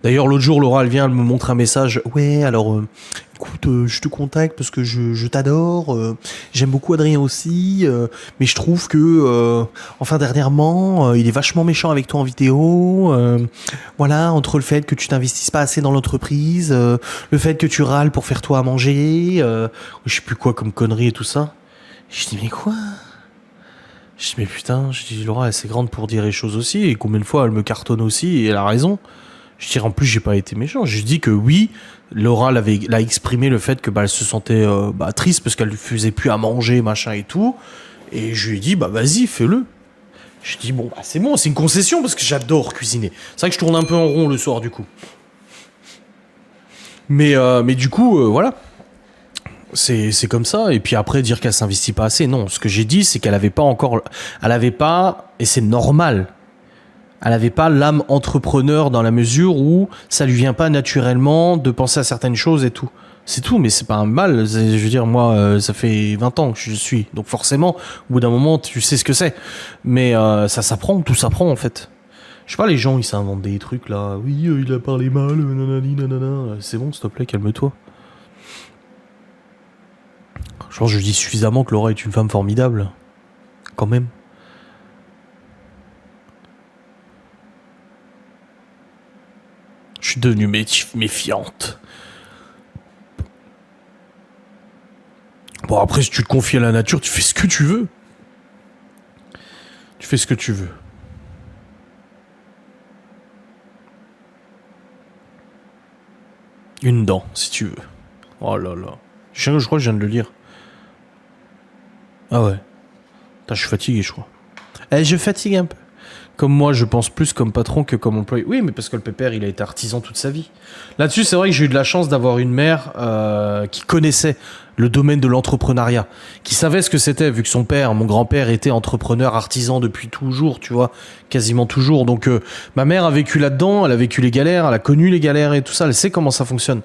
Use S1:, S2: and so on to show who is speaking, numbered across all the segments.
S1: D'ailleurs, l'autre jour, Laura, elle vient, elle me montre un message. Ouais, alors, écoute, je te contacte parce que je t'adore. J'aime beaucoup Adrien aussi. Mais je trouve que, enfin, dernièrement, il est vachement méchant avec toi en vidéo. Voilà, entre le fait que tu t'investisses pas assez dans l'entreprise, le fait que tu râles pour faire toi à manger, je sais plus quoi comme conneries et tout ça. Je dis, mais quoi? Je dis, mais putain, je dis, Laura, elle c'est grande pour dire les choses aussi. Et combien de fois elle me cartonne aussi et elle a raison. Je dirais en plus j'ai pas été méchant. Je dis que oui, Laura l'a exprimé le fait que bah elle se sentait triste parce qu'elle lui faisait plus à manger machin et tout. Et je lui ai dit bah vas-y fais-le. Je dis bon bah c'est bon, c'est une concession parce que j'adore cuisiner. C'est vrai que je tourne un peu en rond le soir du coup. Mais du coup voilà. C'est comme ça. Et puis après, dire qu'elle s'investit pas assez. Non, ce que j'ai dit, c'est qu'elle avait pas encore. Elle avait pas. Et c'est normal. Elle avait pas l'âme entrepreneur dans la mesure où ça lui vient pas naturellement de penser à certaines choses et tout. C'est tout, mais c'est pas un mal. Je veux dire, moi, ça fait 20 ans que je suis. Donc forcément, au bout d'un moment, tu sais ce que c'est. Mais ça s'apprend, tout s'apprend en fait. Je sais pas, les gens, ils s'inventent des trucs là. Oui, il a parlé mal, nanani, nanana. C'est bon, s'il te plaît, calme-toi. Je pense que je dis suffisamment que Laura est une femme formidable. Quand même. Je suis devenue méfiante. Bon, après, si tu te confies à la nature, tu fais ce que tu veux. Tu fais ce que tu veux. Une dent, si tu veux. Oh là là. Je crois que je viens de le lire. Ah ouais. Putain, je suis fatigué, je crois. Je fatigue un peu. Comme moi, je pense plus comme patron que comme employé. Oui, mais parce que le pépère, il a été artisan toute sa vie. Là-dessus, c'est vrai que j'ai eu de la chance d'avoir une mère qui connaissait le domaine de l'entrepreneuriat, qui savait ce que c'était, vu que son père, mon grand-père, était entrepreneur, artisan depuis toujours, tu vois, quasiment toujours. Donc, ma mère a vécu là-dedans, elle a vécu les galères, elle a connu les galères et tout ça, elle sait comment ça fonctionne.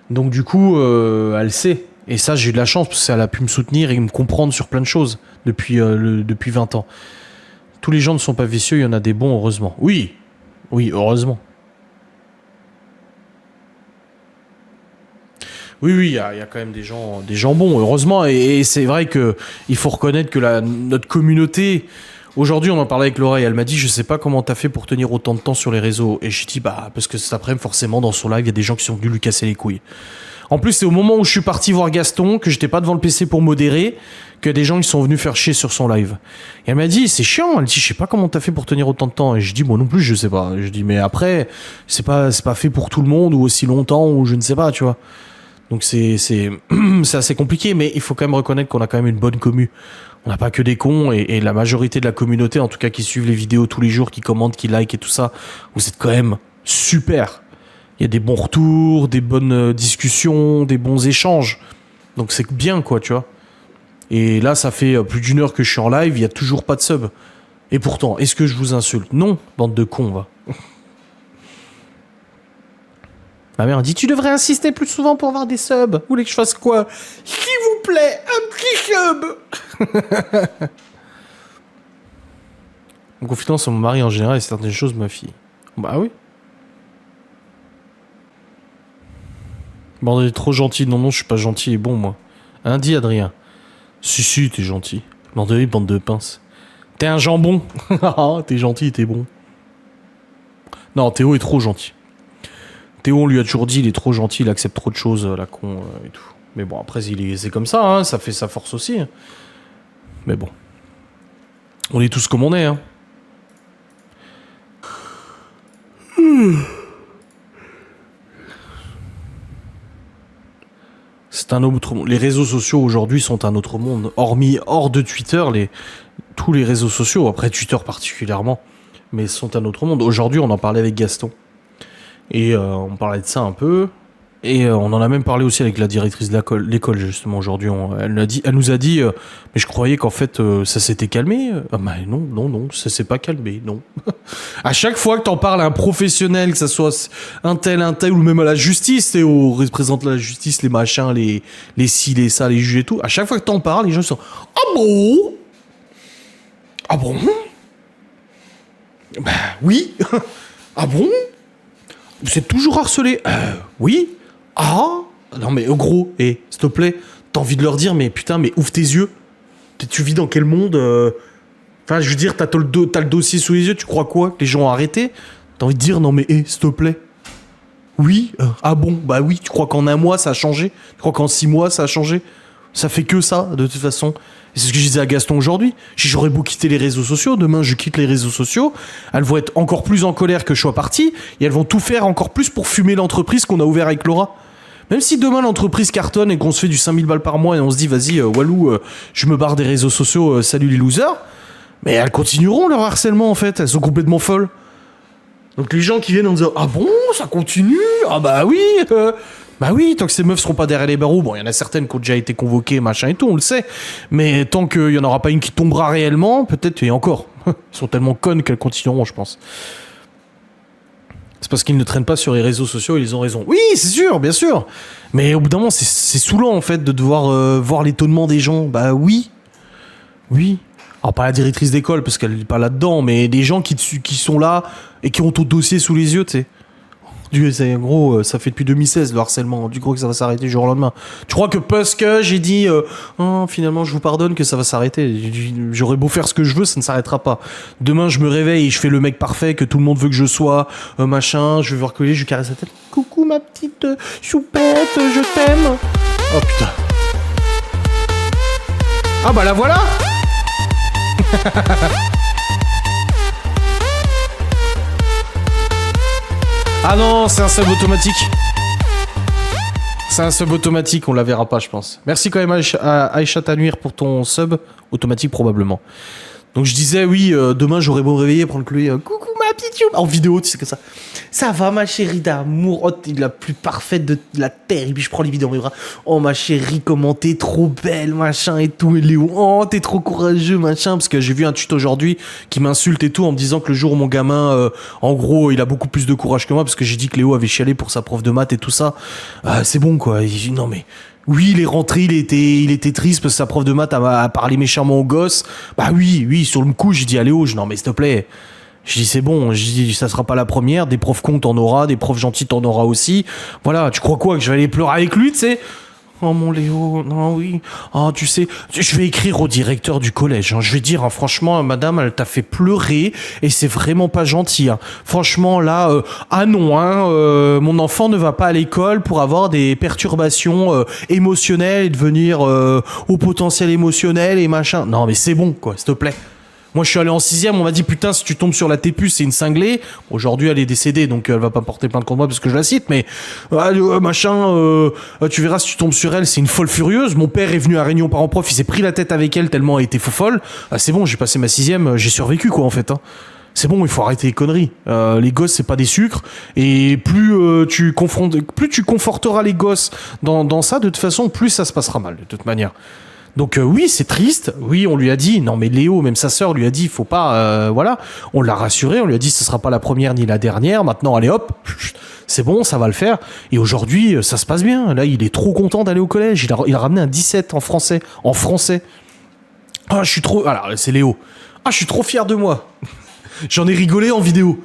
S1: Donc, du coup, elle sait. Et ça, j'ai eu de la chance, parce qu'elle a pu me soutenir et me comprendre sur plein de choses depuis 20 ans. Tous les gens ne sont pas vicieux, il y en a des bons, heureusement. Oui, oui, heureusement. Oui, oui, il y a quand même des gens bons, heureusement. Et c'est vrai que il faut reconnaître que notre communauté. Aujourd'hui, on en parlait avec Laura et elle m'a dit, je sais pas comment t'as fait pour tenir autant de temps sur les réseaux. Et j'ai dit, bah, parce que cet après-midi, forcément, dans son live, il y a des gens qui sont venus lui casser les couilles. En plus, c'est au moment où je suis parti voir Gaston, que j'étais pas devant le PC pour modérer, que des gens ils sont venus faire chier sur son live. Et elle m'a dit, c'est chiant. Elle dit, je sais pas comment t'as fait pour tenir autant de temps. Et je dis, moi non plus, je sais pas. Je dis, mais après, c'est pas fait pour tout le monde ou aussi longtemps ou je ne sais pas, tu vois. Donc c'est assez compliqué, mais il faut quand même reconnaître qu'on a quand même une bonne commu. On n'a pas que des cons et la majorité de la communauté, en tout cas qui suivent les vidéos tous les jours, qui commentent, qui like et tout ça, vous êtes quand même super. Il y a des bons retours, des bonnes discussions, des bons échanges. Donc c'est bien quoi, tu vois. Et là, ça fait plus d'une heure que je suis en live, il y a toujours pas de sub. Et pourtant, est-ce que je vous insulte? Non, bande de cons, va. Ma mère dit, tu devrais insister plus souvent pour avoir des subs. Vous voulez que je fasse quoi? S'il vous plaît, un petit sub. En confidence sur mon mari en général et certaines choses, ma fille. Bah oui. Bon, on est trop gentil. Non, non, je suis pas gentil et bon, moi. Hein, dis, Adrien. Si, si, t'es gentil. Bande bande de pinces. T'es un jambon. T'es gentil, t'es bon. Non, Théo est trop gentil. Théo, on lui a toujours dit, il est trop gentil, il accepte trop de choses, la con et tout. Mais bon, après, c'est comme ça, hein, ça fait sa force aussi. Mais bon. On est tous comme on est, hein. C'est un autre monde. Les réseaux sociaux aujourd'hui sont un autre monde. Hors de Twitter, tous les réseaux sociaux, après Twitter particulièrement, mais sont un autre monde. Aujourd'hui, on en parlait avec Gaston. Et on parlait de ça un peu. Et on en a même parlé aussi avec la directrice de l'école, justement, aujourd'hui. Elle nous a dit, mais je croyais qu'en fait, ça s'était calmé. Ah bah non, non, non, ça s'est pas calmé, non. À chaque fois que t'en parles à un professionnel, que ça soit un tel, ou même à la justice, et aux représentants de la justice, les machins, les ci, les ça, les juges et tout, à chaque fois que t'en parles, les gens sont, ah bon? Ah bon? Bah oui. Ah bon? Vous êtes toujours harcelé. Oui. Ah. Non mais gros, s'il te plaît, t'as envie de leur dire, mais putain, mais ouvre tes yeux. Tu vis dans quel monde Enfin, je veux dire, t'as le dossier sous les yeux, tu crois quoi? Que les gens ont arrêté? T'as envie de dire, non mais s'il te plaît. Oui. Ah bon, bah oui, tu crois qu'en 1 mois ça a changé? Tu crois qu'en 6 mois ça a changé? Ça fait que ça, de toute façon. Et c'est ce que je disais à Gaston aujourd'hui. J'aurais beau quitter les réseaux sociaux, demain je quitte les réseaux sociaux, elles vont être encore plus en colère que je sois parti, et elles vont tout faire encore plus pour fumer l'entreprise qu'on a ouvert avec Laura. Même si demain l'entreprise cartonne et qu'on se fait du 5000 balles par mois et on se dit vas-y Walou, je me barre des réseaux sociaux, salut les losers, mais elles continueront leur harcèlement en fait, elles sont complètement folles. Donc les gens qui viennent en disant ah bon, ça continue? Ah bah oui, bah oui, tant que ces meufs seront pas derrière les barreaux, bon, il y en a certaines qui ont déjà été convoquées, machin et tout, on le sait. Mais tant qu'il y en aura pas une qui tombera réellement, peut-être, et encore, ils sont tellement connes qu'elles continueront, je pense. C'est parce qu'ils ne traînent pas sur les réseaux sociaux et ils ont raison. Oui, c'est sûr, bien sûr. Mais au bout d'un moment, c'est saoulant, en fait, de devoir voir l'étonnement des gens. Bah oui. Oui. Alors, pas la directrice d'école, parce qu'elle n'est pas là-dedans, mais des gens qui sont là et qui ont ton dossier sous les yeux, tu sais. En gros, ça fait depuis 2016 le harcèlement. Du coup, que ça va s'arrêter du jour au lendemain. Tu crois que parce que j'ai dit oh, finalement je vous pardonne que ça va s'arrêter. J'aurais beau faire ce que je veux, ça ne s'arrêtera pas. Demain, je me réveille et je fais le mec parfait que tout le monde veut que je sois, machin. Je vais voir coller, je lui caresse la tête. Coucou ma petite choupette, je t'aime. Oh putain. Ah bah la voilà. Ah non, c'est un sub automatique. C'est un sub automatique, on la verra pas, je pense. Merci quand même à Aïcha Tanouir pour ton sub automatique, probablement. Donc je disais, oui, demain j'aurais beau me réveiller, prendre Chloé, coucou ma petite choupe, en vidéo, tu sais que ça. Ça va ma chérie d'amour, oh t'es la plus parfaite de la terre, et puis je prends les vidéos dans mes bras. Oh ma chérie, comment t'es trop belle, machin et tout, et Léo, oh t'es trop courageux, machin, parce que j'ai vu un tuto aujourd'hui qui m'insulte et tout, en me disant que le jour où mon gamin, en gros, il a beaucoup plus de courage que moi, parce que j'ai dit que Léo avait chialé pour sa prof de maths et tout ça. C'est bon quoi, non mais... Oui, il est rentré, il était triste parce que sa prof de maths a parlé méchamment au gosse. Bah oui, sur le coup, j'ai dit, allez, non mais s'il te plaît. Je dis, c'est bon, je dis, ça sera pas la première, des profs cons t'en auras, des profs gentils t'en auras aussi. Voilà, tu crois quoi, que je vais aller pleurer avec lui, tu sais? Oh mon Léo, non oui. Oh tu sais, je vais écrire au directeur du collège. Hein. Je vais dire, hein, franchement, madame, elle t'a fait pleurer et c'est vraiment pas gentil. Hein. Franchement, là, ah non, hein, mon enfant ne va pas à l'école pour avoir des perturbations émotionnelles et devenir au potentiel émotionnel et machin. Non mais c'est bon, quoi, s'il te plaît. Moi, je suis allé en 6ème, on m'a dit, putain, si tu tombes sur la T-Puce, c'est une cinglée. Aujourd'hui, elle est décédée, donc elle va pas porter plainte contre moi parce que je la cite, mais machin, tu verras, si tu tombes sur elle, c'est une folle furieuse. Mon père est venu à réunion parents-prof, il s'est pris la tête avec elle tellement elle était folle. C'est bon, j'ai passé ma 6ème, j'ai survécu, quoi, en fait. Hein. C'est bon, il faut arrêter les conneries. Les gosses, c'est pas des sucres. Et plus tu conforteras les gosses dans ça, de toute façon, plus ça se passera mal, de toute manière. Donc oui, c'est triste. Oui, on lui a dit, non mais Léo, même sa sœur lui a dit, il faut pas, voilà. On l'a rassuré, on lui a dit, ce sera pas la première ni la dernière. Maintenant, allez hop, c'est bon, ça va le faire. Et aujourd'hui, ça se passe bien. Là, il est trop content d'aller au collège. Il a ramené un 17 en français. Ah, je suis trop... Alors, c'est Léo. Ah, je suis trop fier de moi. J'en ai rigolé en vidéo.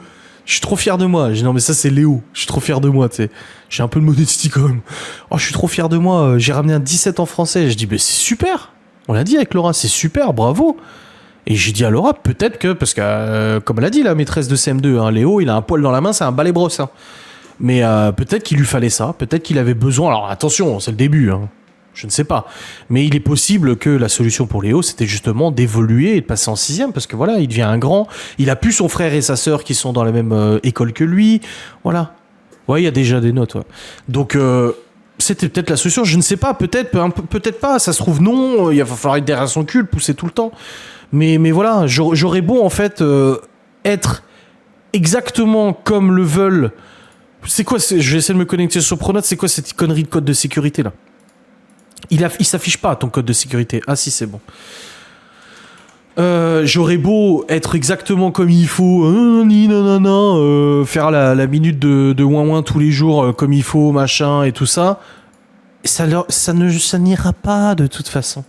S1: Je suis trop fier de moi. J'ai dit, non mais ça c'est Léo. Je suis trop fier de moi, tu sais. J'ai un peu de modestie quand même. Oh, je suis trop fier de moi. J'ai ramené un 17 en français. Je dis, mais c'est super. On l'a dit avec Laura, c'est super, bravo. Et j'ai dit à Laura, peut-être que, parce que, comme elle a dit, la maîtresse de CM2, hein, Léo, il a un poil dans la main, c'est un balai brosse. Hein. Mais peut-être qu'il lui fallait ça. Peut-être qu'il avait besoin. Alors attention, c'est le début, hein. Je ne sais pas. Mais il est possible que la solution pour Léo, c'était justement d'évoluer et de passer en 6ème, parce que voilà, il devient un grand. Il a plus son frère et sa sœur qui sont dans la même école que lui. Voilà. Ouais, il y a déjà des notes. Ouais. Donc, c'était peut-être la solution. Je ne sais pas. Peut-être pas. Ça se trouve, non. Il va falloir être derrière son cul, le pousser tout le temps. Mais voilà, j'aurais beau, en fait, être exactement comme le veulent. C'est quoi Je vais essayer de me connecter sur Pronote. C'est quoi cette connerie de code de sécurité, là? Il s'affiche pas ton code de sécurité. Ah si, c'est bon. J'aurais beau être exactement comme il faut, faire la minute de ouin-ouin tous les jours comme il faut, machin et tout ça. Ça n'ira pas de toute façon.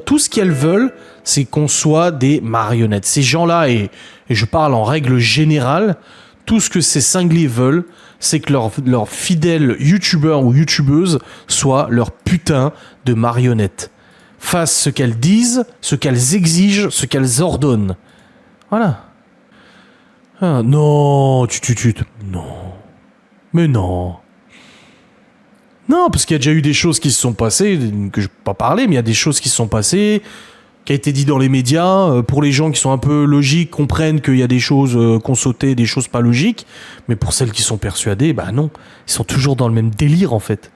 S1: Tout ce qu'elles veulent, c'est qu'on soit des marionnettes. Ces gens-là, et je parle en règle générale, tout ce que ces cinglés veulent, c'est que leur fidèle youtubeur ou youtubeuse soit leur putain de marionnette. Fassent ce qu'elles disent, ce qu'elles exigent, ce qu'elles ordonnent. Voilà. Ah, non, non. Mais non. Non, parce qu'il y a déjà eu des choses qui se sont passées, que je peux pas parler, mais il y a des choses qui se sont passées, qui a été dit dans les médias. Pour les gens qui sont un peu logiques, comprennent qu'il y a des choses qu'on sautait, des choses pas logiques. Mais pour celles qui sont persuadées, bah non. Ils sont toujours dans le même délire, en fait.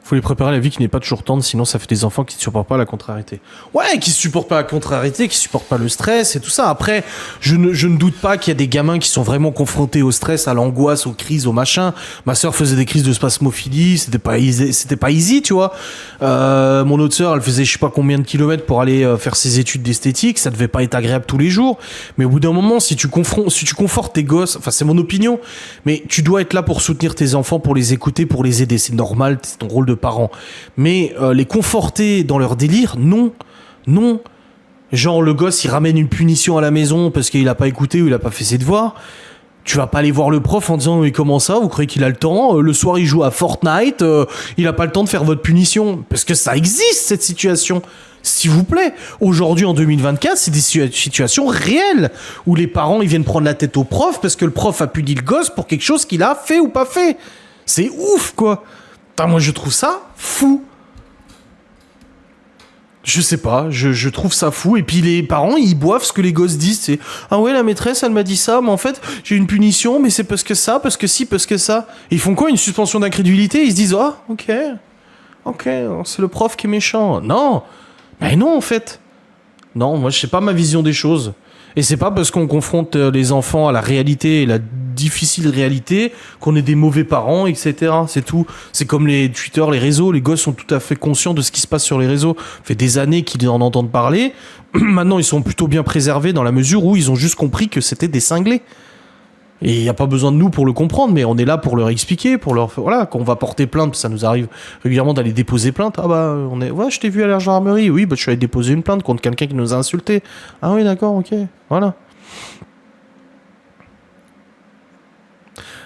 S1: Faut les préparer à la vie qui n'est pas toujours tendre, sinon ça fait des enfants qui ne supportent pas la contrariété. Ouais, qui ne supportent pas la contrariété, qui ne supportent pas le stress et tout ça. Après, je ne doute pas qu'il y a des gamins qui sont vraiment confrontés au stress, à l'angoisse, aux crises, au machin. Ma sœur faisait des crises de spasmophilie, c'était pas easy, tu vois. Mon autre sœur, elle faisait je sais pas combien de kilomètres pour aller faire ses études d'esthétique, ça devait pas être agréable tous les jours. Mais au bout d'un moment, si tu confortes tes gosses, enfin c'est mon opinion, mais tu dois être là pour soutenir tes enfants, pour les écouter, pour les aider. C'est normal, c'est ton rôle de parents. Mais les conforter dans leur délire, non. Genre le gosse il ramène une punition à la maison parce qu'il a pas écouté ou il a pas fait ses devoirs. Tu vas pas aller voir le prof en disant mais comment ça, vous croyez qu'il a le temps, le soir il joue à Fortnite, il a pas le temps de faire votre punition. Parce que ça existe cette situation. S'il vous plaît, aujourd'hui en 2024, c'est des situations réelles où les parents ils viennent prendre la tête au prof parce que le prof a puni le gosse pour quelque chose qu'il a fait ou pas fait. C'est ouf quoi. Putain, moi je trouve ça fou. Je sais pas, je trouve ça fou. Et puis les parents, ils boivent ce que les gosses disent. C'est ah ouais, la maîtresse, elle m'a dit ça, mais en fait, j'ai une punition, mais c'est parce que ça, parce que si, parce que ça. Et ils font quoi, une suspension d'incrédulité? Ils se disent ah, ok, c'est le prof qui est méchant. Non, mais non, en fait. Non, moi, je sais pas ma vision des choses. Et c'est pas parce qu'on confronte les enfants à la réalité et la difficile réalité qu'on est des mauvais parents, etc. C'est tout. C'est comme les Twitter, les réseaux. Les gosses sont tout à fait conscients de ce qui se passe sur les réseaux. Ça fait des années qu'ils en entendent parler. Maintenant, ils sont plutôt bien préservés dans la mesure où ils ont juste compris que c'était des cinglés. Et il n'y a pas besoin de nous pour le comprendre, mais on est là pour leur expliquer, pour leur... Voilà, quand on va porter plainte, ça nous arrive régulièrement d'aller déposer plainte. Ah bah, ouais, je t'ai vu à la gendarmerie. Oui, bah, je suis allé déposer une plainte contre quelqu'un qui nous a insulté. Ah oui, d'accord, ok. Voilà.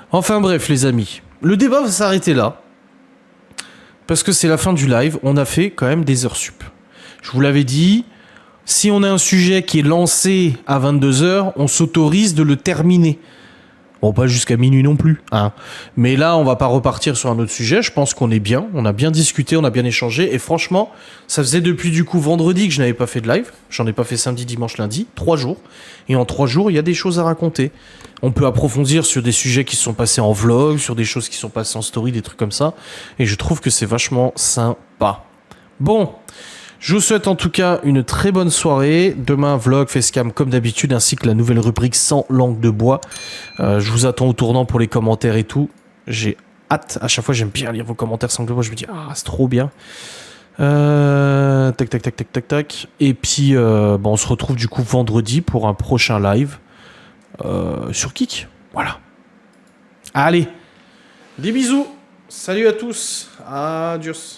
S1: Enfin bref, les amis. Le débat va s'arrêter là. Parce que c'est la fin du live. On a fait quand même des heures sup. Je vous l'avais dit, si on a un sujet qui est lancé à 22h, on s'autorise de le terminer. Bon, pas jusqu'à minuit non plus, hein. Mais là, on va pas repartir sur un autre sujet. Je pense qu'on est bien. On a bien discuté, on a bien échangé. Et franchement, ça faisait depuis du coup vendredi que je n'avais pas fait de live. J'en ai pas fait samedi, dimanche, lundi. 3 jours. Et en 3 jours, il y a des choses à raconter. On peut approfondir sur des sujets qui se sont passés en vlog, sur des choses qui sont passées en story, des trucs comme ça. Et je trouve que c'est vachement sympa. Bon. Je vous souhaite en tout cas une très bonne soirée. Demain, vlog, facecam comme d'habitude, ainsi que la nouvelle rubrique sans langue de bois. Je vous attends au tournant pour les commentaires et tout. J'ai hâte. À chaque fois, j'aime bien lire vos commentaires sans langue de bois. Je me dis, ah, c'est trop bien. Tac. Et puis, on se retrouve du coup vendredi pour un prochain live sur Kik. Voilà. Allez, des bisous. Salut à tous. Adios.